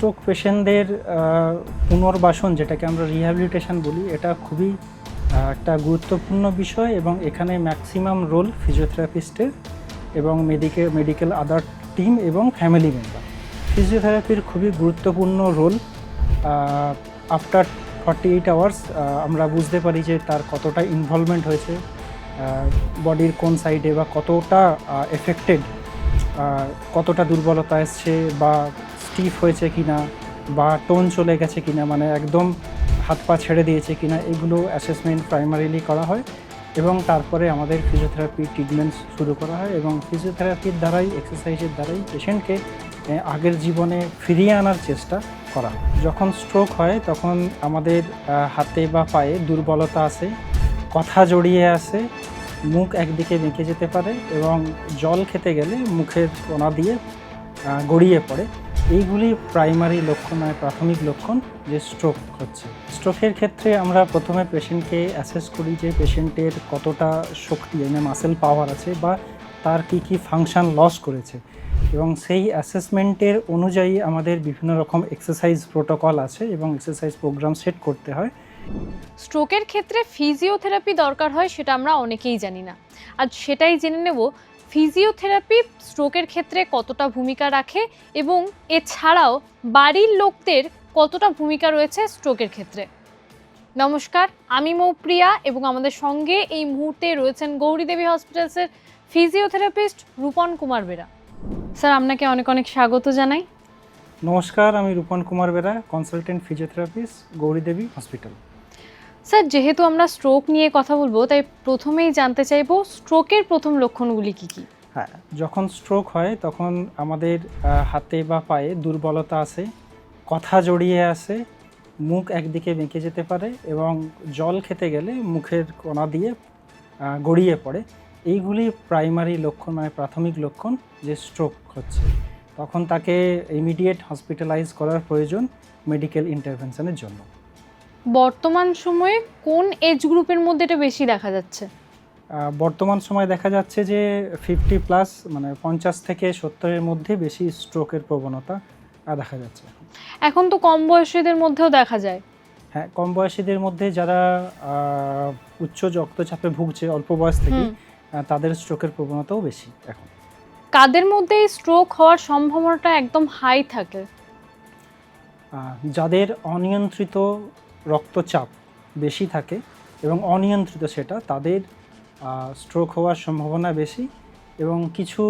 Stroke পেশেন্টদের পুনর্বাসন, যেটাকে আমরা রিহ্যাবিলিটেশন বলি, এটা খুবই একটা গুরুত্বপূর্ণ বিষয় এবং এখানে ম্যাক্সিমাম রোল ফিজিওথেরাপিস্টের এবং মেডিকেল আদার টিম এবং ফ্যামিলি মেম্বার। ফিজিওথেরাপির খুবই গুরুত্বপূর্ণ রোল। আফটার 48 আওয়ার্স আমরা বুঝতে পারি যে তার কতটা ইনভলভমেন্ট হয়েছে, বডির কোন সাইডে বা কতটা এফেক্টেড, কতটা দুর্বলতা এসছে বা স্টিফ হয়েছে কিনা বা টোন চলে গেছে কিনা, মানে একদম হাত পা ছেড়ে দিয়েছে কিনা, এগুলো অ্যাসেসমেন্ট প্রাইমারিলি করা হয় এবং তারপরে আমাদের ফিজিওথেরাপি ট্রিটমেন্ট শুরু করা হয় এবং ফিজিওথেরাপির দ্বারাই, এক্সারসাইজের দ্বারাই পেশেন্টকে আগের জীবনে ফিরিয়ে আনার চেষ্টা করা হয়। যখন স্ট্রোক হয় তখন আমাদের হাতে বা পায়ে দুর্বলতা আসে, কথা জড়িয়ে আসে, মুখ একদিকে বেঁকে যেতে পারে এবং জল খেতে গেলে মুখের কোণা দিয়ে গড়িয়ে পড়ে। এইগুলি প্রাইমারি লক্ষণ, মানে প্রাথমিক লক্ষণ যে স্ট্রোক হচ্ছে। স্ট্রোকের ক্ষেত্রে আমরা প্রথমে পেশেন্টকে অ্যাসেস করি যে পেশেন্টের কতটা শক্তি, মানে মাসেল পাওয়ার আছে বা তার কী ফাংশন লস করেছে এবং সেই অ্যাসেসমেন্টের অনুযায়ী আমাদের বিভিন্ন রকম এক্সারসাইজ প্রোটোকল আছে এবং এক্সারসাইজ প্রোগ্রাম সেট করতে হয়। স্ট্রোকের ক্ষেত্রে ফিজিওথেরাপি দরকার হয় সেটা আমরা অনেকেই জানি না। আজ সেটাই জেনে নেব ফিজিওথেরাপি স্ট্রোকের ক্ষেত্রে কতটা ভূমিকা রাখে এবং এছাড়াও বাড়ির লোকদের কতটা ভূমিকা রয়েছে স্ট্রোকের ক্ষেত্রে। নমস্কার, আমি মৌপ্রিয়া এবং আমাদের সঙ্গে এই মুহূর্তে রয়েছেন গৌরীদেবী হসপিটালসের ফিজিওথেরাপিস্ট রূপন কুমার বেরা। স্যার, আপনাকে অনেক অনেক স্বাগত জানাই। নমস্কার, আমি Rupan Kumar Bera, consultant physiotherapist, Gouridevi hospital. Sir, যেহেতু আমরা স্ট্রোক নিয়ে কথা বলবো তাই প্রথমেই জানতে চাইবো স্ট্রোকের প্রথম লক্ষণগুলি কী কী? হ্যাঁ, যখন স্ট্রোক হয় তখন আমাদের হাতে বা পায়ে দুর্বলতা আসে, কথা জড়িয়ে আসে, মুখ একদিকে বেঁকে যেতে পারে এবং জল খেতে গেলে মুখের কোণা দিয়ে গড়িয়ে পড়ে। এইগুলি প্রাইমারি লক্ষণ, মানে প্রাথমিক লক্ষণ যে স্ট্রোক হচ্ছে। তখন তাকে ইমিডিয়েট হসপিটালাইজ করার প্রয়োজন মেডিকেল ইন্টারভেনশনের জন্য। বর্তমান সময়ে কোন এজ গ্রুপের মধ্যে এটা বেশি দেখা যাচ্ছে? বর্তমান সময় দেখা যাচ্ছে যে 50+, মানে 50 থেকে 70-এর মধ্যে বেশি স্ট্রোকের প্রবণতা দেখা যাচ্ছে। এখন তো কম বয়সীদের মধ্যেও দেখা যায়। হ্যাঁ, কম বয়সীদের মধ্যে যারা উচ্চ রক্তচাপে ভুগছে অল্প বয়স থেকে, তাদের স্ট্রোকের প্রবণতাও বেশি এখন। কাদের মধ্যে এই স্ট্রোক হওয়ার সম্ভাবনাটা একদম হাই থাকে? যাদের অনিয়ন্ত্রিত রক্তচাপ বেশি থাকে এবং অনিয়ন্ত্রিত সেটা, তাদের স্ট্রোক হওয়ার সম্ভাবনা বেশি এবং কিছু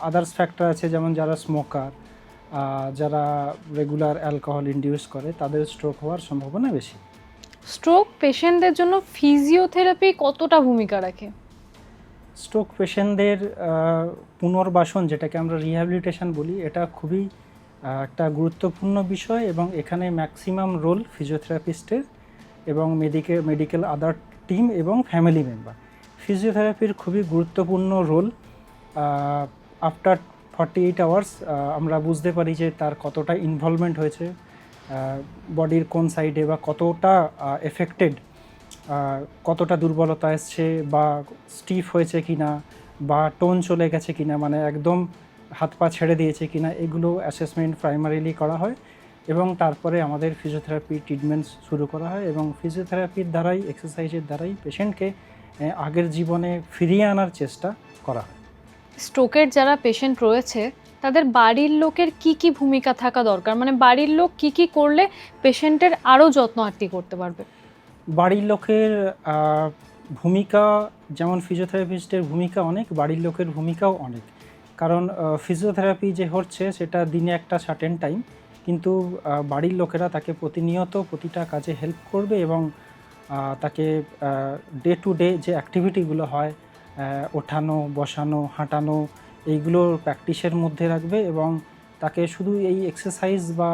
আদার্স ফ্যাক্টর আছে, যেমন যারা স্মোকার, যারা রেগুলার অ্যালকোহল ইনডিউস করে, তাদের স্ট্রোক হওয়ার সম্ভাবনা বেশি। স্ট্রোক পেশেন্টদের জন্য ফিজিওথেরাপি কতটা ভূমিকা রাখে? স্ট্রোক পেশেন্টদের পুনর্বাসন, যেটাকে আমরা রিহ্যাবিলিটেশন বলি, এটা খুবই একটা গুরুত্বপূর্ণ বিষয় এবং এখানে ম্যাক্সিমাম রোল ফিজিওথেরাপিস্টের এবং মেডিকেল আদার টিম এবং ফ্যামিলি মেম্বার। ফিজিওথেরাপির খুবই গুরুত্বপূর্ণ রোল। আফটার 48 আওয়ার্স আমরা বুঝতে পারি যে তার কতটা ইনভলভমেন্ট হয়েছে, বডির কোন সাইডে বা কতটা এফেক্টেড, কতটা দুর্বলতা এসছে বা স্টিফ হয়েছে কিনা বা টোন চলে গেছে কিনা, মানে একদম হাত পা ছেড়ে দিয়েছে কিনা, এগুলো অ্যাসেসমেন্ট প্রাইমারিলি করা হয় এবং তারপরে আমাদের ফিজিওথেরাপি ট্রিটমেন্ট শুরু করা হয় এবং ফিজিওথেরাপির দ্বারাই, এক্সারসাইজের দ্বারাই পেশেন্টকে আগের জীবনে ফিরিয়ে আনার চেষ্টা করা হয়। স্ট্রোকের যারা পেশেন্ট রয়েছে তাদের বাড়ির লোকের কি কি ভূমিকা থাকা দরকার, মানে বাড়ির লোক কি কি করলে পেশেন্টের আরও যত্ন আত্তি করতে পারবে? বাড়ির লোকের ভূমিকা, যেমন ফিজিওথেরাপিস্টের ভূমিকা অনেক, বাড়ির লোকের ভূমিকাও অনেক। কারণ ফিজিওথেরাপি যে হচ্ছে সেটা দিনে একটা সার্টেন টাইম, কিন্তু বাড়ির লোকেরা তাকে প্রতিনিয়ত প্রতিটা কাজে হেল্প করবে এবং তাকে ডে টু ডে যে অ্যাক্টিভিটিগুলো হয়, ওঠানো, বসানো, হাঁটানো, এইগুলোর প্র্যাকটিসের মধ্যে রাখবে এবং তাকে শুধু এই এক্সারসাইজ বা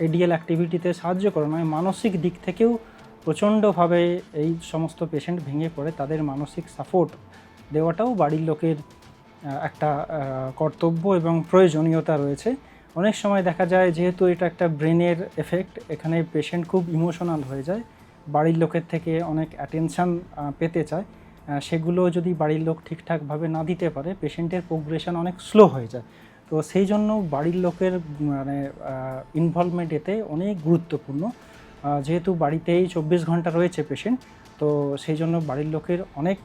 এডিএল অ্যাক্টিভিটিতে সাহায্য করে নয়, মানসিক দিক থেকেও প্রচণ্ডভাবে এই সমস্ত পেশেন্ট ভেঙে পড়ে, তাদের মানসিক সাপোর্ট দেওয়াটাও বাড়ির লোকের একটা কর্তব্য এবং প্রয়োজনীয়তা রয়েছে। অনেক সময় দেখা যায়, যেহেতু এটা একটা ব্রেনের এফেক্ট, এখানে পেশেন্ট খুব ইমোশনাল হয়ে যায়, বাড়ির লোকের থেকে অনেক অ্যাটেনশান পেতে চায়, সেগুলো যদি বাড়ির লোক ঠিকঠাকভাবে না দিতে পারে পেশেন্টের প্রোগ্রেশন অনেক স্লো হয়ে যায়। তো সেই জন্য বাড়ির লোকের মানে ইনভলভমেন্ট এতে অনেক গুরুত্বপূর্ণ। যেহেতু বাড়িতেই 24 ঘন্টা রয়েছে পেশেন্ট, তো সেই জন্য বাড়ির লোকের অনেক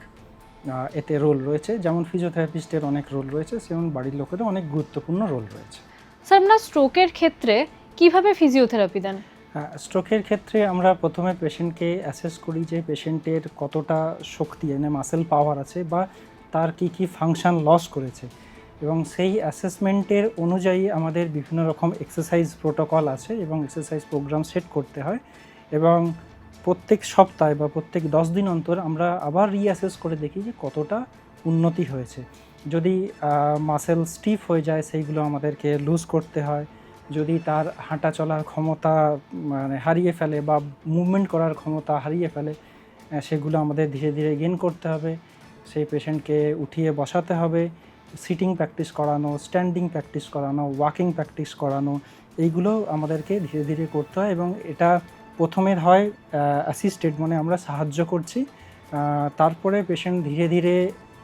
এতে রোল রয়েছে। যেমন ফিজিওথেরাপিস্টের অনেক রোল রয়েছে, সেমন বাড়ির লোকেরও অনেক গুরুত্বপূর্ণ রোল রয়েছে। স্যার, আপনার স্ট্রোকের ক্ষেত্রে কিভাবে ফিজিওথেরাপি দেন? স্ট্রোকের ক্ষেত্রে আমরা প্রথমে পেশেন্টকে অ্যাসেস করি যে পেশেন্টের কতটা শক্তি মাসেল পাওয়ার আছে বা তার কি কি ফাংশন লস করেছে, এবং সেই অ্যাসেসমেন্টের অনুযায়ী আমাদের বিভিন্ন রকম এক্সারসাইজ প্রোটোকল আছে এবং এক্সারসাইজ প্রোগ্রাম সেট করতে হয়। এবং প্রত্যেক সপ্তাহে বা প্রত্যেক 10 দিন অন্তর আমরা আবার রিঅ্যাসেস করে দেখি যে কতটা উন্নতি হয়েছে। যদি মাসেল স্টিফ হয়ে যায় সেইগুলো আমাদেরকে লুজ করতে হয়। যদি তার হাঁটা চলার ক্ষমতা মানে হারিয়ে ফেলে বা মুভমেন্ট করার ক্ষমতা হারিয়ে ফেলে, সেগুলো আমাদের ধীরে ধীরে গেইন করতে হবে। সেই পেশেন্টকে উঠিয়ে বসাতে হবে, সিটিং প্র্যাকটিস করানো, স্ট্যান্ডিং প্র্যাকটিস করানো, ওয়াকিং প্র্যাকটিস করানো, এইগুলো আমাদেরকে ধীরে ধীরে করতে হয়। এবং এটা প্রথমের হয় অ্যাসিস্টেড, মানে আমরা সাহায্য করছি, তারপরে পেশেন্ট ধীরে ধীরে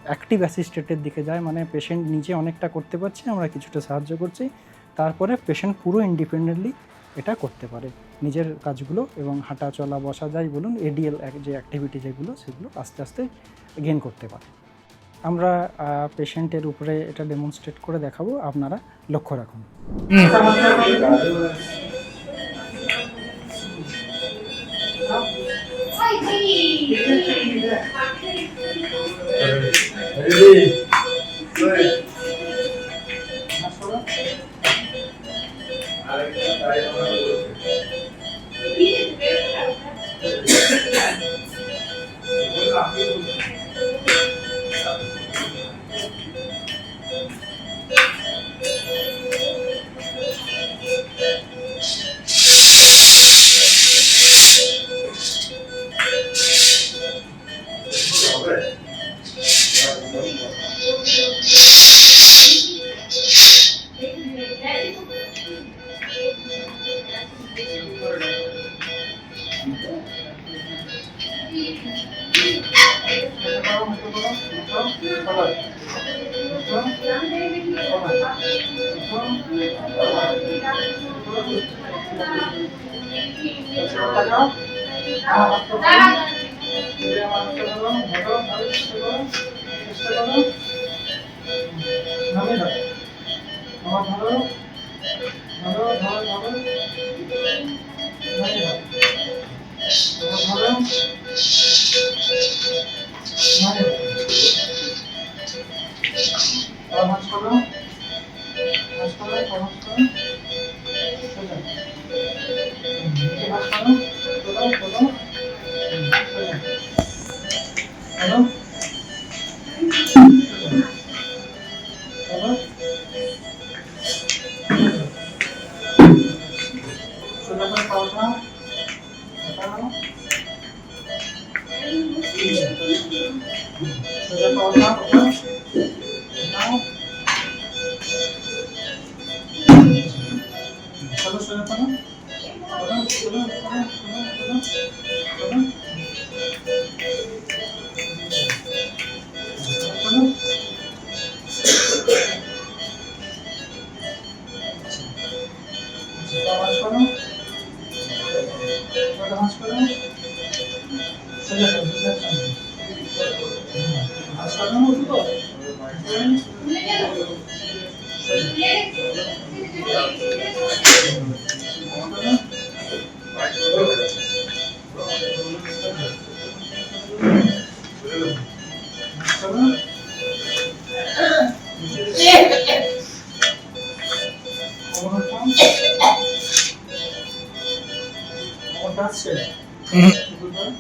অ্যাক্টিভ অ্যাসিস্টেডের দিকে যায়, মানে পেশেন্ট নিজে অনেকটা করতে পারছে, আমরা কিছুটা সাহায্য করছি, তারপরে পেশেন্ট পুরো ইন্ডিপেন্ডেন্টলি এটা করতে পারে নিজের কাজগুলো, এবং হাঁটা চলা বসা যাই বলুন, এডিএল যে অ্যাক্টিভিটি যেগুলো, সেগুলো আস্তে আস্তে গেইন করতে পারে। আমরা পেশেন্টের উপরে এটা ডেমনস্ট্রেট করে দেখাবো, আপনারা লক্ষ্য রাখুন।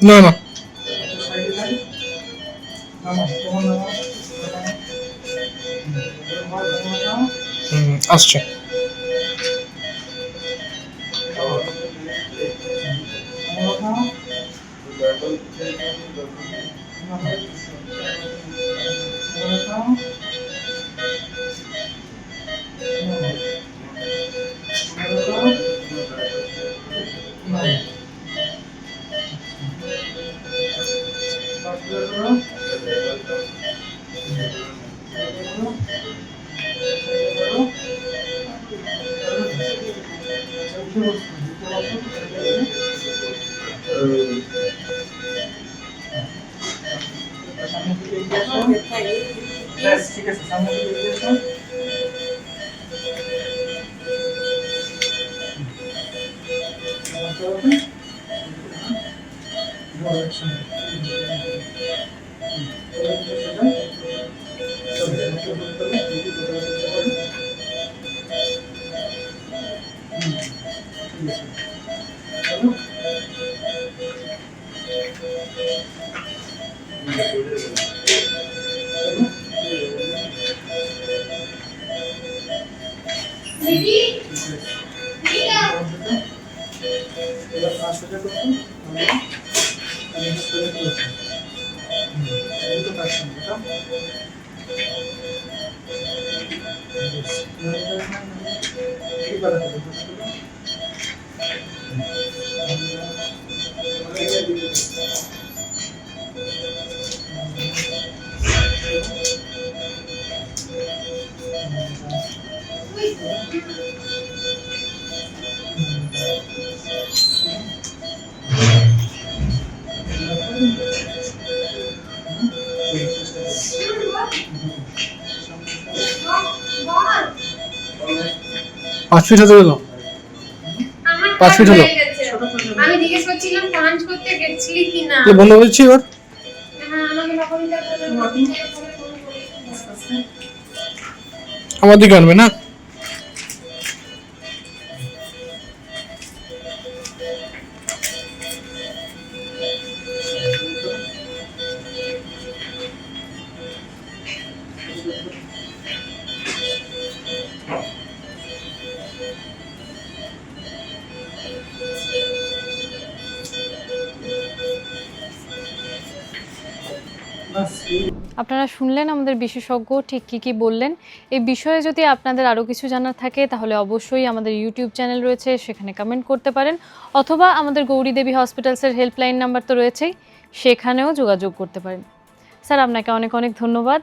না না আসছে। ঠিক আছে সামনে দিকে এগিয়ে আসুন। পাঁচ ফিট হতে গেল। 5 ফিট হলো। আমি জিজ্ঞেস করছিলাম পাঞ্চ করতে গেছিলি কিনা। বন্ধ করেছি এবার। হ্যাঁ আমাকে নকলটা আমার দিকে আনবে না। আপনারা শুনলেন আমাদের বিশেষজ্ঞ ঠিক কী বললেন। এই বিষয়ে যদি আপনাদের আরও কিছু জানার থাকে তাহলে অবশ্যই আমাদের ইউটিউব চ্যানেল রয়েছে, সেখানে কমেন্ট করতে পারেন, অথবা আমাদের গৌরী দেবী হসপিটালসের হেল্পলাইন নাম্বার তো রয়েছেই, সেখানেও যোগাযোগ করতে পারেন। স্যার আপনাকে অনেক অনেক ধন্যবাদ।